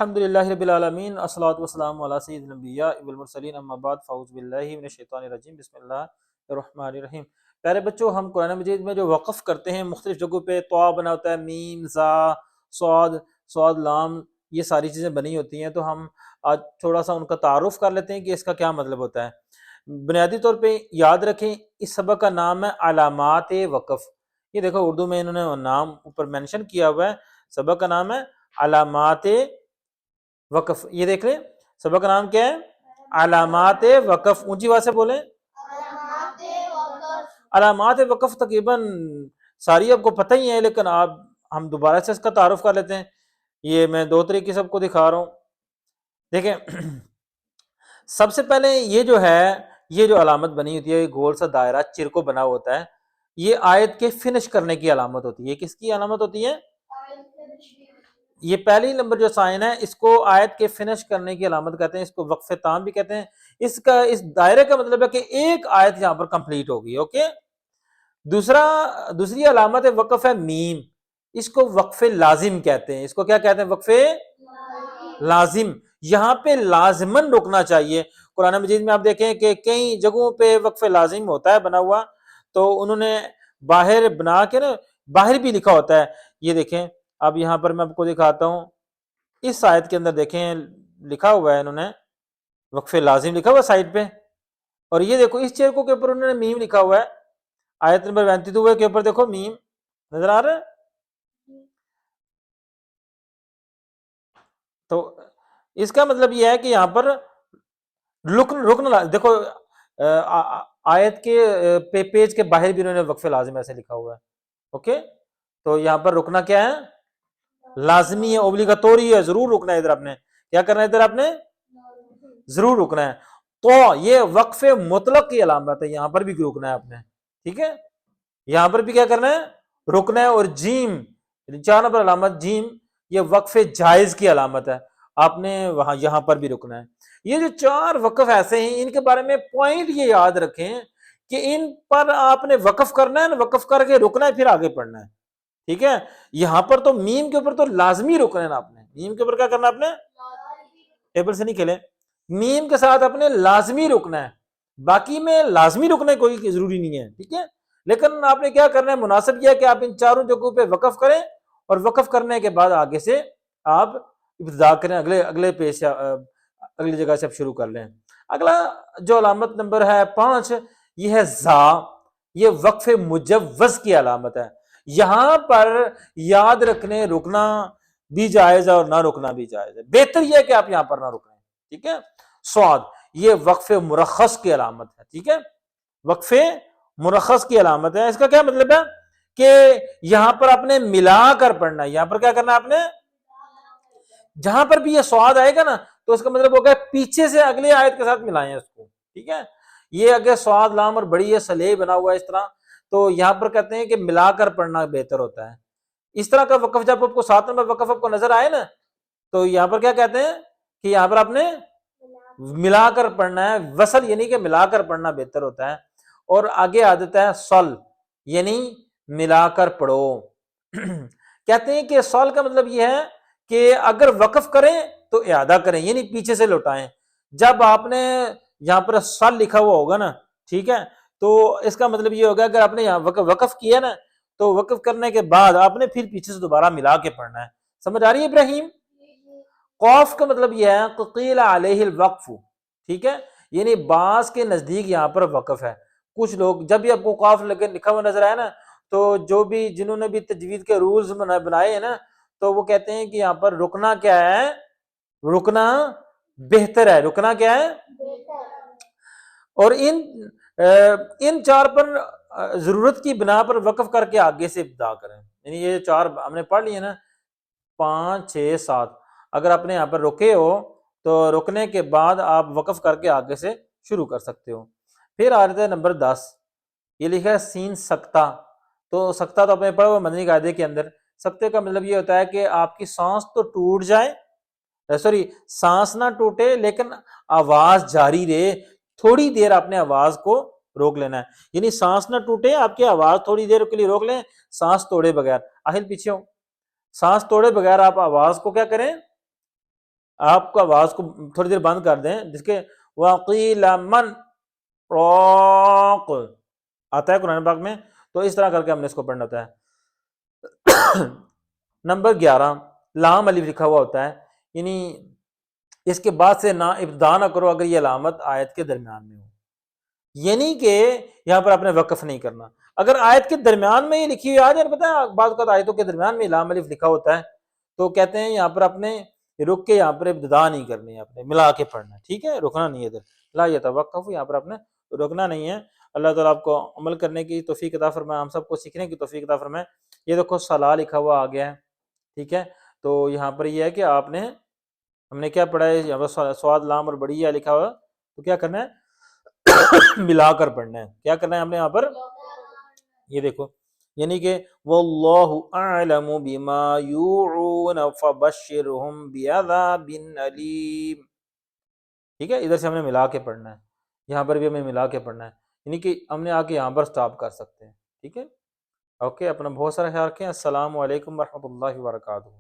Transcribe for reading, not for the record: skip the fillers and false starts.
الحمدللہ رب العالمین الصلاۃ والسلام علی سید الانبیاء والمرسلین اما بعد فاعوذ باللہ من الشیطان الرجیم بسم اللہ الرحمن الرحیم۔ پیارے بچوں، ہم قرآن مجید میں جو وقف کرتے ہیں مختلف جگہوں پہ طا بنا ہوتا ہے، میم، زا، صاد، لام، یہ ساری چیزیں بنی ہوتی ہیں، تو ہم آج تھوڑا سا ان کا تعارف کر لیتے ہیں کہ اس کا کیا مطلب ہوتا ہے۔ بنیادی طور پہ یاد رکھیں، اس سبق کا نام ہے علامات وقف۔ یہ دیکھو اردو میں انہوں نے نام اوپر مینشن کیا ہوا ہے، سبق کا نام ہے علامات وقف۔ یہ دیکھ لیں، سبق کا نام کیا ہے؟ علامات وقف۔ اونچی آواز سے بولیں، علامات وقف۔ تقریباً ساری آپ کو پتہ ہی ہے، لیکن ہم دوبارہ سے اس کا تعارف کر لیتے ہیں۔ یہ میں دو طریقے سب کو دکھا رہا ہوں، دیکھیں۔ سب سے پہلے یہ جو ہے، یہ جو علامت بنی ہوتی ہے، یہ گول سا دائرہ چرکو بنا ہوتا ہے، یہ آیت کے فنش کرنے کی علامت ہوتی ہے۔ یہ کس کی علامت ہوتی ہے؟ یہ پہلی نمبر جو سائن ہے، اس کو آیت کے فنش کرنے کی علامت کہتے ہیں، اس کو وقف تام بھی کہتے ہیں۔ اس دائرے کا مطلب ہے کہ ایک آیت یہاں پر کمپلیٹ ہوگی، اوکے۔ دوسری علامت وقف ہے میم، اس کو وقف لازم کہتے ہیں۔ اس کو کیا کہتے ہیں؟ وقف لازم۔ یہاں پہ لازمن رکنا چاہیے۔ قرآن مجید میں آپ دیکھیں کہ کئی جگہوں پہ وقف لازم ہوتا ہے بنا ہوا، تو انہوں نے باہر بنا کے نا، باہر بھی لکھا ہوتا ہے۔ یہ دیکھیں، اب یہاں پر میں آپ کو دکھاتا ہوں، اس آیت کے اندر دیکھیں لکھا ہوا ہے، انہوں نے وقف لازم لکھا ہوا ہے سائڈ پہ، اور یہ دیکھو اس چیرکو کے اوپر انہوں نے میم لکھا ہوا ہے۔ آیت نمبر 32 کے اوپر دیکھو میم نظر آ رہا ہے۔ تو اس کا مطلب یہ ہے کہ یہاں پر رکن دیکھو، آیت کے پیج کے باہر بھی انہوں نے وقف لازم ایسے لکھا ہوا ہے، اوکے۔ تو یہاں پر رکنا کیا ہے؟ لازمی ہے، اوبلیگاتوری ہے، ضرور رکنا ہے ادھر آپ نے۔ کیا کرنا ہے ادھر آپ نے؟ ضرور رکنا ہے۔ تو یہ وقف مطلق کی علامت ہے، یہاں پر بھی رکنا ہے آپ نے، ٹھیک ہے۔ یہاں پر بھی کیا کرنا ہے؟ رکنا ہے۔ اور جیم، 4 نمبر علامت جیم، یہ وقف جائز کی علامت ہے، آپ نے وہاں یہاں پر بھی رکنا ہے۔ یہ جو 4 وقف ایسے ہیں، ان کے بارے میں پوائنٹ یہ یاد رکھیں کہ ان پر آپ نے وقف کرنا ہے نا، وقف کر کے رکنا ہے، پھر آگے پڑھنا ہے، ٹھیک ہے۔ یہاں پر تو میم کے اوپر تو لازمی رکنا ہے نا آپ نے، میم کے اوپر کیا کرنا ہے آپ نے؟ ٹیبل سے نہیں کھلے، میم کے ساتھ آپ نے لازمی رکنا ہے، باقی میں لازمی رکنے کوئی ضروری نہیں ہے، ٹھیک ہے۔ لیکن آپ نے کیا کرنا ہے؟ مناسب یہ ہے کہ آپ ان 4 جگہوں پہ وقف کریں، اور وقف کرنے کے بعد آگے سے آپ ابتدا کریں، اگلے پیج سے، اگلی جگہ سے آپ شروع کر لیں۔ اگلا جو علامت نمبر ہے 5، یہ ہے زا، یہ وقف مجوز کی علامت ہے۔ یہاں پر یاد رکھنے رکنا بھی جائز ہے اور نہ رکنا بھی جائز ہے، بہتر یہ ہے کہ آپ یہاں پر نہ رکیں، ٹھیک ہے۔ سواد، یہ وقف مرخص کی علامت ہے، ٹھیک ہے، وقف مرخص کی علامت ہے۔ اس کا کیا مطلب ہے؟ کہ یہاں پر آپ نے ملا کر پڑھنا ہے، یہاں پر کیا کرنا ہے آپ نے؟ جہاں پر بھی یہ سواد آئے گا نا، تو اس کا مطلب ہوگا پیچھے سے اگلی آیت کے ساتھ ملائیں اس کو، ٹھیک ہے۔ یہ اگر سواد لام اور بڑی یہ سلے بنا ہوا ہے اس طرح، تو یہاں پر کہتے ہیں کہ ملا کر پڑھنا بہتر ہوتا ہے۔ اس طرح کا وقف جب آپ کو 7 نمبر وقف آپ کو نظر آئے نا، تو یہاں پر کیا کہتے ہیں کہ یہاں پر آپ نے ملا کر پڑھنا ہے، وصل یعنی کہ ملا کر پڑھنا بہتر ہوتا ہے۔ اور آگے آ جاتا ہے صل، یعنی ملا کر پڑھو۔ کہتے ہیں کہ صل کا مطلب یہ ہے کہ اگر وقف کریں تو اعادہ کریں، یعنی پیچھے سے لوٹائیں۔ جب آپ نے یہاں پر صل لکھا ہوا ہوگا نا، ٹھیک ہے، تو اس کا مطلب یہ ہوگا اگر آپ نے یہاں وقف کیا نا، تو وقف کرنے کے بعد آپ نے پھر پیچھے سے دوبارہ ملا کے پڑھنا ہے۔ سمجھ آ رہی ہے ابراہیم؟ قوف کا مطلب یہ ہے قیل علیہ الوقف، ٹھیک ہے، یعنی بعض کے نزدیک یہاں پر وقف ہے۔ کچھ لوگ جب بھی آپ کو قاف لکھا ہوا نظر آئے نا، تو جو بھی جنہوں نے بھی تجوید کے رولز بنائے ہیں نا، تو وہ کہتے ہیں کہ یہاں پر رکنا کیا ہے؟ رکنا بہتر ہے، رکنا کیا ہے؟ اور ان 4 پر ضرورت کی بنا پر وقف کر کے آگے سے ابتدا کریں، یعنی یہ 4 ہم نے پڑھ لیے نا، 5 6 7۔ اگر آپ نے یہاں پر رکے ہو تو رکنے کے بعد آپ وقف کر کے آگے سے شروع کر سکتے ہو۔ پھر آ رہتا ہے نمبر 10، یہ لکھا ہے سین سکتہ۔ تو سکتہ تو آپ نے پڑھا ہوا مدنی قاعدے کے اندر۔ سکتے کا مطلب یہ ہوتا ہے کہ آپ کی سانس تو ٹوٹ جائے، سانس نہ ٹوٹے لیکن آواز جاری رہے، تھوڑی دیر آپ نے آواز کو روک لینا ہے، یعنی سانس نہ ٹوٹے، آپ کی آواز تھوڑی دیر کے لیے روک لیں، سانس توڑے بغیر، آہل پیچھے ہو، سانس توڑے بغیر آپ آواز کو کیا کریں؟ آپ کو آواز کو تھوڑی دیر بند کر دیں، جس کے وقیل من راق آتا ہے قرآن پاک میں، تو اس طرح کر کے ہم نے اس کو پڑھنا ہوتا ہے۔ نمبر 11 لام الف لکھا ہوا ہوتا ہے، یعنی اس کے بعد سے نہ ابتدا نہ کرو اگر یہ علامت آیت کے درمیان میں ہو، یعنی کہ یہاں پر آپ نے وقف نہیں کرنا۔ اگر آیت کے درمیان میں یہ لکھی ہوئی آ جائے، پتہ ہے بعض اوقات آیتوں کے درمیان میں لام الف لکھا ہوتا ہے، تو کہتے ہیں یہاں پر اپنے رک کے یہاں پر ابتدا نہیں کرنی ہے، اپنے ملا کے پڑھنا ہے، ٹھیک ہے، رکنا نہیں ہے ادھر، لا یتوقف، یہاں پر آپ نے رکنا نہیں ہے۔ اللہ تعالیٰ آپ کو عمل کرنے کی توفیق عطا فرمائے، ہم سب کو سیکھنے کی توفیق عطا فرمائے۔ یہ دیکھو صلاح لکھا ہوا آ گیا ہے، ٹھیک ہے، تو یہاں پر یہ ہے کہ آپ نے، ہم نے کیا پڑھا ہے، یہاں پر سواد لام اور بڑی ہے لکھا ہوا، تو کیا کرنا ہے ملا کر پڑھنا ہے۔ کیا کرنا ہے ہم نے یہاں پر، یہ دیکھو، یعنی کہ واللہ اعلم بما یوعون فبشرہم بعذاب علیم، ٹھیک ہے، ادھر سے ہم نے ملا کے پڑھنا ہے، یہاں پر بھی ہمیں ملا کے پڑھنا ہے، یعنی کہ ہم نے آ کے یہاں پر سٹاپ کر سکتے ہیں، ٹھیک ہے۔ اوکے، اپنا بہت سارا خیال رکھیں۔ السلام علیکم ورحمۃ اللہ وبرکاتہ۔